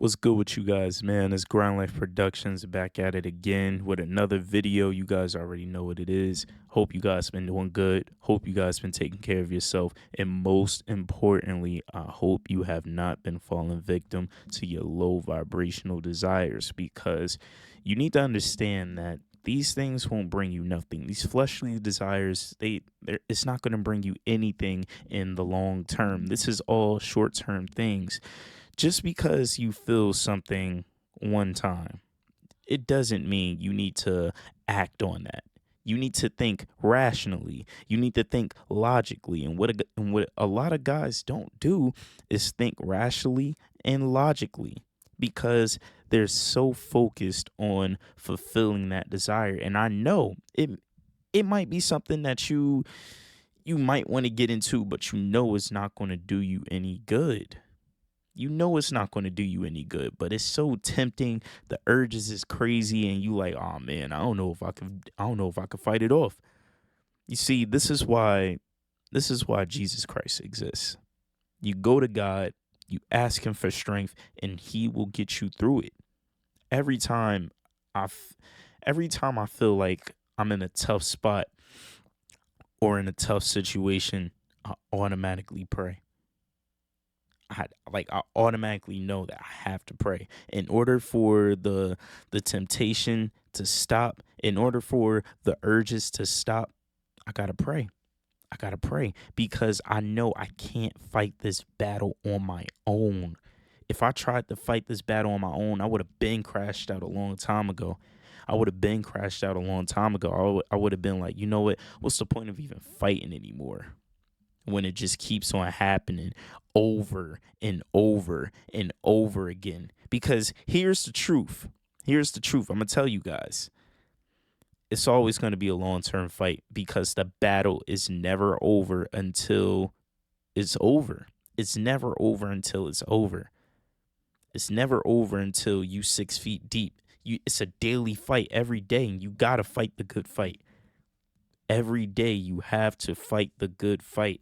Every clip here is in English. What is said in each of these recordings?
What's good with you guys, man? It's Grind Life Productions back at it again with another video. You guys already know what it is. Hope you guys been doing good. Hope you guys been taking care of yourself. And most importantly, I hope you have not been falling victim to your low vibrational desires, because you need to understand that these things won't bring you nothing. These fleshly desires, it's not going to bring you anything in the long term. This is all short-term things. Just because you feel something one time, it doesn't mean you need to act on that. You need to think rationally. You need to think logically. And what a lot of guys don't do is think rationally and logically, because they're so focused on fulfilling that desire. And I know it might be something that you might want to get into, but you know it's not going to do you any good. You know it's not going to do you any good, but it's so tempting. The urges is crazy, and you like, oh man, I don't know if I could fight it off. You see, this is why Jesus Christ exists. You go to God, you ask him for strength, and he will get you through it. Every time I f- every time I feel like I'm in a tough spot or in a tough situation, I automatically pray. I automatically know that I have to pray in order for the temptation to stop, in order for the urges to stop. I got to pray. I got to pray because I know I can't fight this battle on my own. If I tried to fight this battle on my own, I would have been crashed out a long time ago. I would have been crashed out a long time ago. I would have been like, you know what? What's the point of even fighting anymore when it just keeps on happening over and over and over again? Because here's the truth. Here's the truth. I'm going to tell you guys. It's always going to be a long-term fight, because the battle is never over until it's over. It's never over until it's over. It's never over until you 6 feet deep. It's a daily fight every day, and you got to fight the good fight. Every day you have to fight the good fight.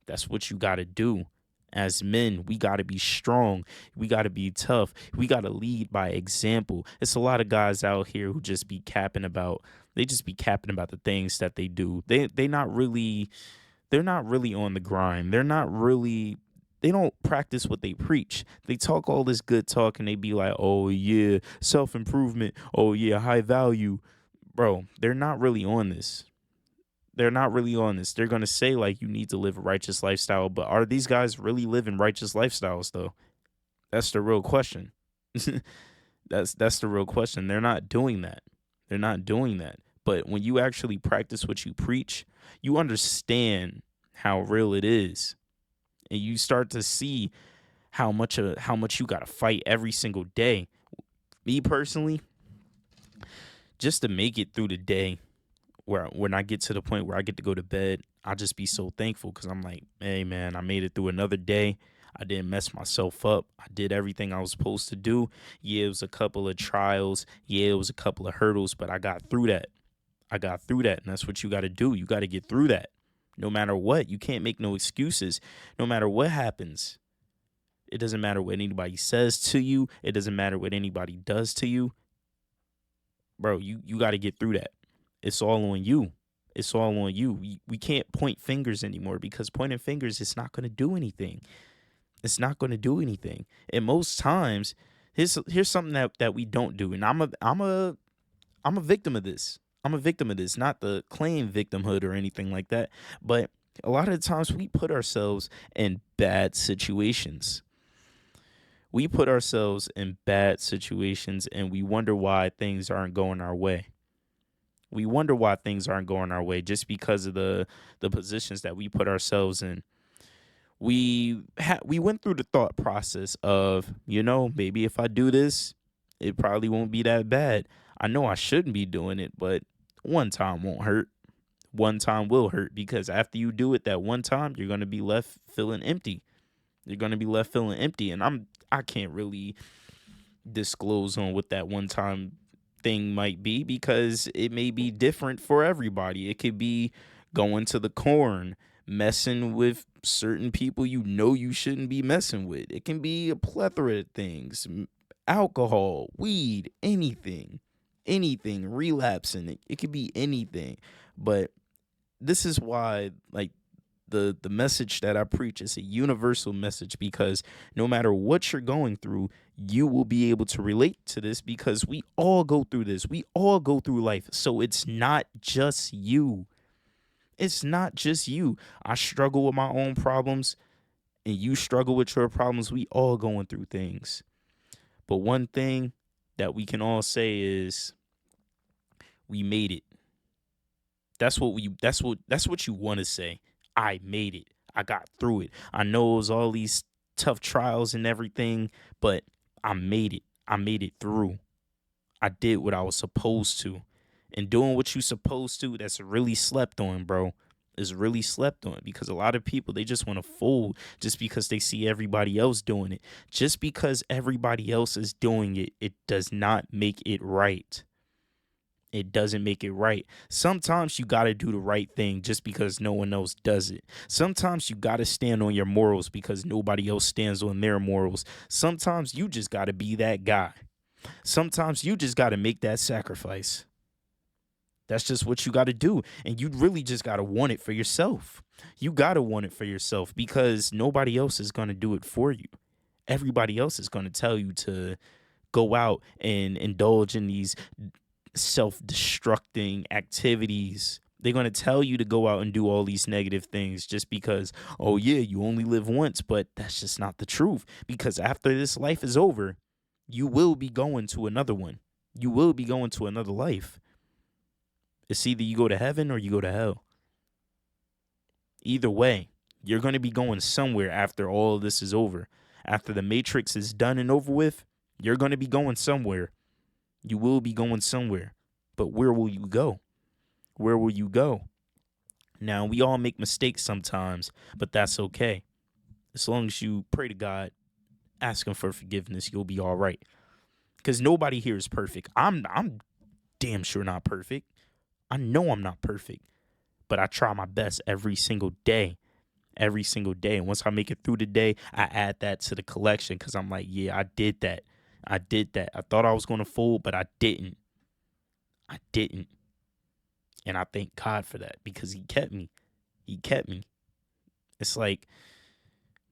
That's what you got to do. As men, we got to be strong. We got to be tough. We got to lead by example. It's a lot of guys out here who just be capping about, the things that they do. They're not really on the grind. They don't practice what they preach. They talk all this good talk and they be like, "Oh yeah, self-improvement. Oh yeah, high value." Bro, they're not really on this. They're not really on this. They're going to say like you need to live a righteous lifestyle, but are these guys really living righteous lifestyles though? That's the real question. That's the real question. They're not doing that. They're not doing that. But when you actually practice what you preach, you understand how real it is. And you start to see how much you got to fight every single day. Me personally, just to make it through the day, where when I get to the point where I get to go to bed, I just be so thankful, because I'm like, hey man, I made it through another day. I didn't mess myself up. I did everything I was supposed to do. Yeah, it was a couple of trials. Yeah, it was a couple of hurdles, but I got through that. I got through that, and that's what you got to do. You got to get through that. No matter what, you can't make no excuses. No matter what happens, it doesn't matter what anybody says to you. It doesn't matter what anybody does to you. Bro, you got to get through that. It's all on you. It's all on you. We can't point fingers anymore, because pointing fingers is not going to do anything. It's not going to do anything. And most times, here's something that we don't do. And I'm a victim of this. I'm a victim of this. Not the claim victimhood or anything like that, but a lot of the times we put ourselves in bad situations. We put ourselves in bad situations, and we wonder why things aren't going our way. We wonder why things aren't going our way just because of the positions that we put ourselves in. We went through the thought process of, maybe if I do this, it probably won't be that bad. I know I shouldn't be doing it, but one time won't hurt. One time will hurt, because after you do it that one time, you're going to be left feeling empty. You're going to be left feeling empty, and I can't really disclose on what that one time thing might be, because it may be different for everybody. It could be going to the corn, messing with certain people you know you shouldn't be messing with. It can be a plethora of things: alcohol, weed, anything, relapsing. It could be anything. But this is why, like, the message that I preach is a universal message, because no matter what you're going through, you will be able to relate to this, because we all go through this. We all go through life. So it's not just you. It's not just you. I struggle with my own problems and you struggle with your problems. We all going through things. But one thing that we can all say is we made it. That's what you want to say. I made it. I got through it. I know it was all these tough trials and everything, but I made it. I made it through. I did what I was supposed to. And doing what you supposed to, that's really slept on, bro. Is really slept on, because a lot of people, they just want to fold just because they see everybody else doing it. Just because everybody else is doing it, it does not make it right. It doesn't make it right. Sometimes you got to do the right thing just because no one else does it. Sometimes you got to stand on your morals because nobody else stands on their morals. Sometimes you just got to be that guy. Sometimes you just got to make that sacrifice. That's just what you got to do. And you really just got to want it for yourself. You got to want it for yourself, because nobody else is going to do it for you. Everybody else is going to tell you to go out and indulge in these self-destructing activities. They're going to tell you to go out and do all these negative things just because, oh yeah, you only live once. But that's just not the truth, because after this life is over, you will be going to another one. You will be going to another life. It's either you go to heaven or you go to hell. Either way, you're going to be going somewhere after all of this is over. After the Matrix is done and over with, you're going to be going somewhere. You will be going somewhere. But where will you go? Where will you go? Now, we all make mistakes sometimes, but that's okay. As long as you pray to God, ask him for forgiveness, you'll be all right. Because nobody here is perfect. I'm damn sure not perfect. I know I'm not perfect, but I try my best every single day. Every single day. And once I make it through the day, I add that to the collection, because I'm like, yeah, I did that. I did that. I thought I was going to fold, but I didn't. I didn't. And I thank God for that, because he kept me. He kept me. It's like,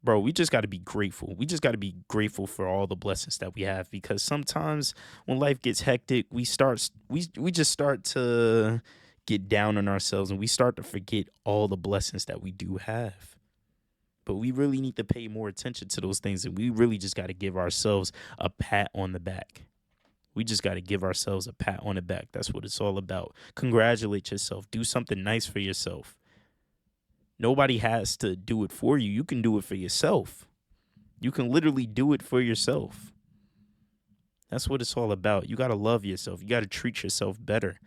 bro, we just got to be grateful. We just got to be grateful for all the blessings that we have, because sometimes when life gets hectic, we just start to get down on ourselves, and we start to forget all the blessings that we do have. But we really need to pay more attention to those things, and we really just got to give ourselves a pat on the back. We just got to give ourselves a pat on the back. That's what it's all about. Congratulate yourself. Do something nice for yourself. Nobody has to do it for you. You can do it for yourself. You can literally do it for yourself. That's what it's all about. You got to love yourself. You got to treat yourself better.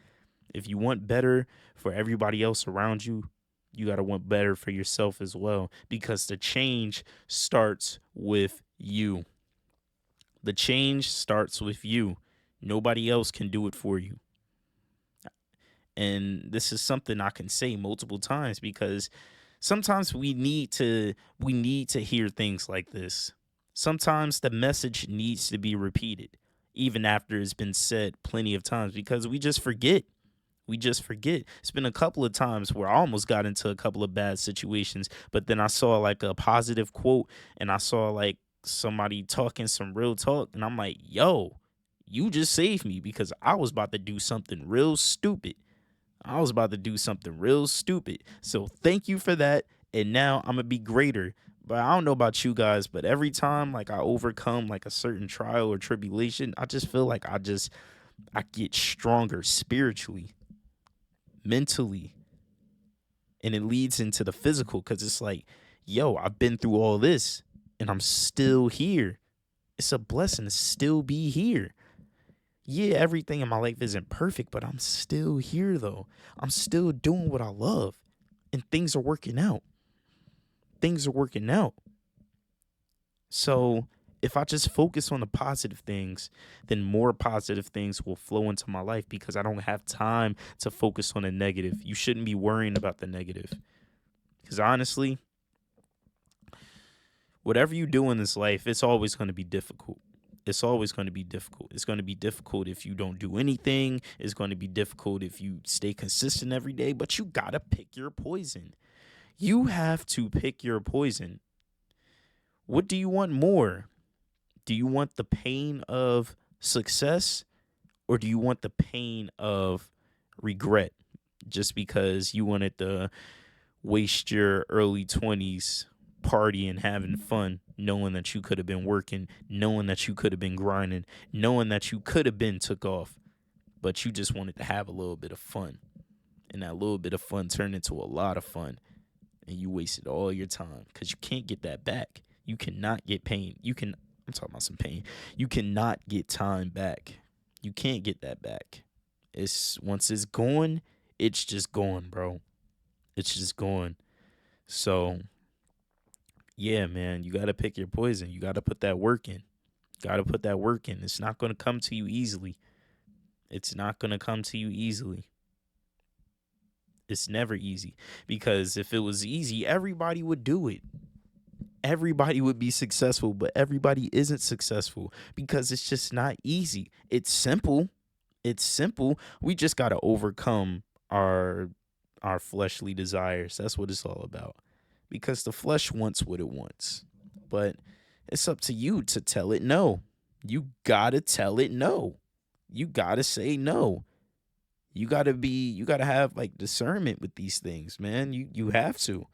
If you want better for everybody else around you, you got to want better for yourself as well, because the change starts with you. The change starts with you. Nobody else can do it for you. And this is something I can say multiple times, because sometimes we need to hear things like this. Sometimes the message needs to be repeated, even after it's been said plenty of times, because we just forget. We just forget. It's been a couple of times where I almost got into a couple of bad situations, but then I saw like a positive quote, and I saw like somebody talking some real talk, and I'm like, yo, you just saved me, because I was about to do something real stupid. So thank you for that. And now I'm going to be greater. But I don't know about you guys, but every time like I overcome like a certain trial or tribulation, I just feel like I get stronger spiritually, mentally, and it leads into the physical, because it's like, yo, I've been through all this and I'm still here. It's a blessing to still be here. Yeah, everything in my life isn't perfect, but I'm still here though. I'm still doing what I love, and things are working out. So if I just focus on the positive things, then more positive things will flow into my life, because I don't have time to focus on the negative. You shouldn't be worrying about the negative. Because honestly, whatever you do in this life, it's always going to be difficult. It's always going to be difficult. It's going to be difficult if you don't do anything. It's going to be difficult if you stay consistent every day, but you got to pick your poison. You have to pick your poison. What do you want more? Do you want the pain of success, or do you want the pain of regret just because you wanted to waste your early 20s partying, having fun, knowing that you could have been working, knowing that you could have been grinding, knowing that you could have been took off, but you just wanted to have a little bit of fun. And that little bit of fun turned into a lot of fun. And you wasted all your time because you can't get that back. You cannot get pain. I'm talking about some pain. You cannot get time back. You can't get that back. Once it's gone, it's just gone, bro. It's just gone. So, yeah, man, you got to pick your poison. You got to put that work in. Got to put that work in. It's not going to come to you easily. It's not going to come to you easily. It's never easy, because if it was easy, everybody would do it. Everybody would be successful, but everybody isn't successful because it's just not easy. It's simple. It's simple. We just got to overcome our fleshly desires. That's what it's all about. Because the flesh wants what it wants. But it's up to you to tell it no. You got to tell it no. You got to say no. You got to have like discernment with these things, man. You have to.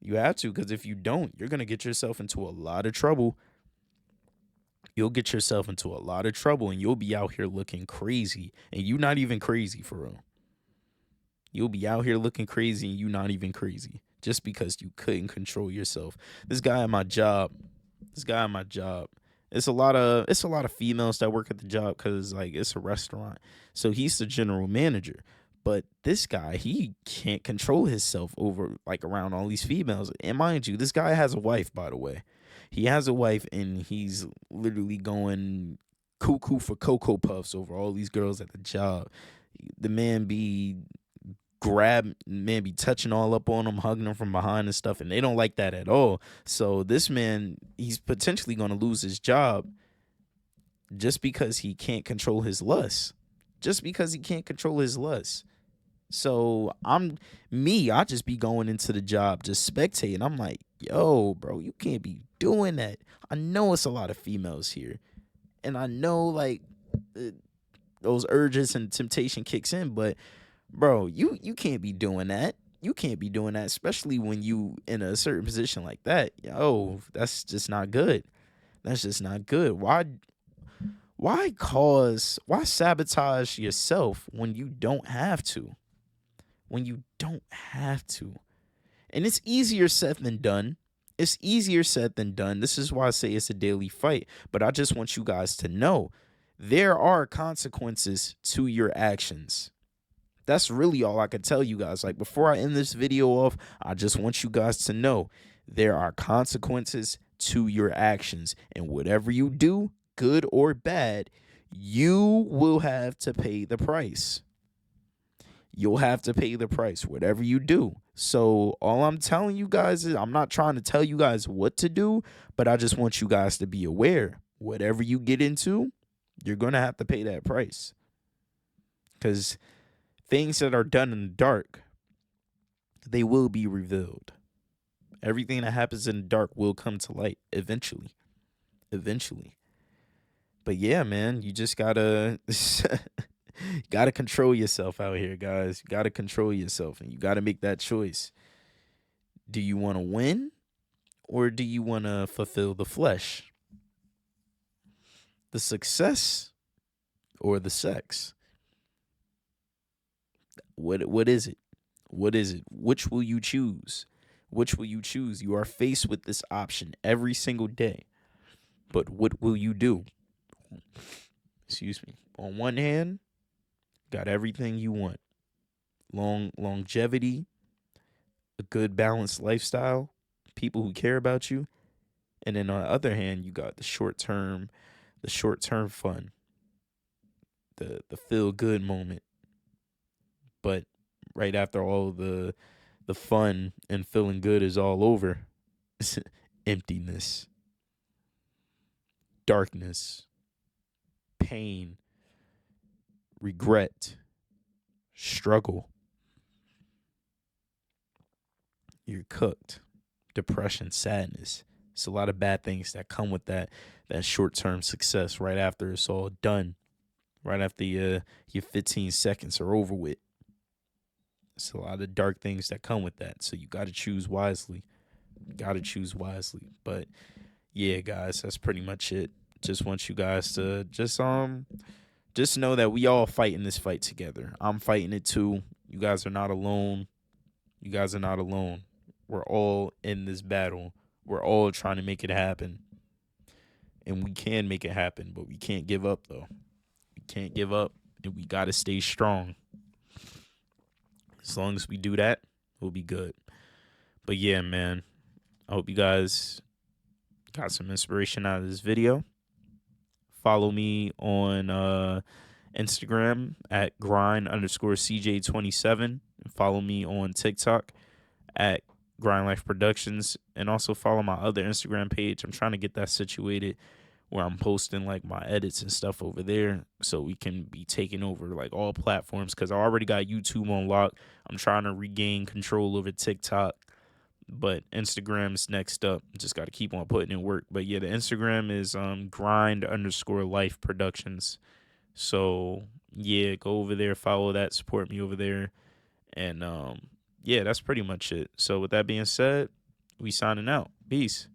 You have to, because if you don't, you're going to get yourself into a lot of trouble. You'll get yourself into a lot of trouble, and you'll be out here looking crazy, and you're not even crazy for real. You'll be out here looking crazy, and you're not even crazy just because you couldn't control yourself. This guy at my job, it's a lot of females that work at the job because like it's a restaurant. So he's the general manager. But this guy, he can't control himself over like around all these females. And mind you, this guy has a wife, by the way. He has a wife, and he's literally going cuckoo for Cocoa Puffs over all these girls at the job. The man be touching all up on them, hugging them from behind and stuff, and they don't like that at all. So this man, he's potentially going to lose his job just because he can't control his lust. So I just be going into the job just spectating. I'm like, yo, bro, you can't be doing that. I know it's a lot of females here, and I know like those urges and temptation kicks in, but bro, you can't be doing that. You can't be doing that, especially when you in a certain position like that. Yo, that's just not good. That's just not good. Why sabotage yourself when you don't have to? When you don't have to. And it's easier said than done. This is why I say it's a daily fight. But I just want you guys to know there are consequences to your actions. That's really all I can tell you guys. Like, before I end this video off, I just want you guys to know there are consequences to your actions. And whatever you do, good or bad, you will have to pay the price. You'll have to pay the price, whatever you do. So all I'm telling you guys is, I'm not trying to tell you guys what to do, but I just want you guys to be aware. Whatever you get into, you're going to have to pay that price. Because things that are done in the dark, they will be revealed. Everything that happens in the dark will come to light eventually. But yeah, man, you just gotta gotta control yourself out here, guys. You gotta control yourself, and you gotta make that choice. Do you want to win, or do you want to fulfill the flesh? The success or the sex? What is it? What is it? Which will you choose? You are faced with this option every single day. But what will you do? Excuse me. On one hand, got everything you want. Longevity, a good balanced lifestyle, people who care about you. And then on the other hand, you got the short term fun, the feel good moment. But right after all the the fun and feeling good is all over, emptiness, darkness, pain, regret, struggle, you're cooked. Depression, sadness. It's a lot of bad things that come with that short-term success right after it's all done. Right after your 15 seconds are over with. It's a lot of dark things that come with that. So you got to choose wisely. Got to choose wisely. But yeah, guys, that's pretty much it. Just want you guys to just know that we all fighting this fight together. I'm fighting it too. You guys are not alone. You guys are not alone. We're all in this battle. We're all trying to make it happen. And we can make it happen, but we can't give up though. We can't give up, and we got to stay strong. As long as we do that, we'll be good. But yeah, man, I hope you guys got some inspiration out of this video. Follow me on Instagram at grind_CJ27. And follow me on TikTok at Grind Life Productions. And also follow my other Instagram page. I'm trying to get that situated where I'm posting like my edits and stuff over there so we can be taking over like all platforms, because I already got YouTube on lock. I'm trying to regain control over TikTok, but Instagram's next up. Just got to keep on putting in work. But yeah, the Instagram is grind_life productions. So yeah, go over there, follow that, support me over there. And yeah, that's pretty much it. So with that being said, we signing out. Peace.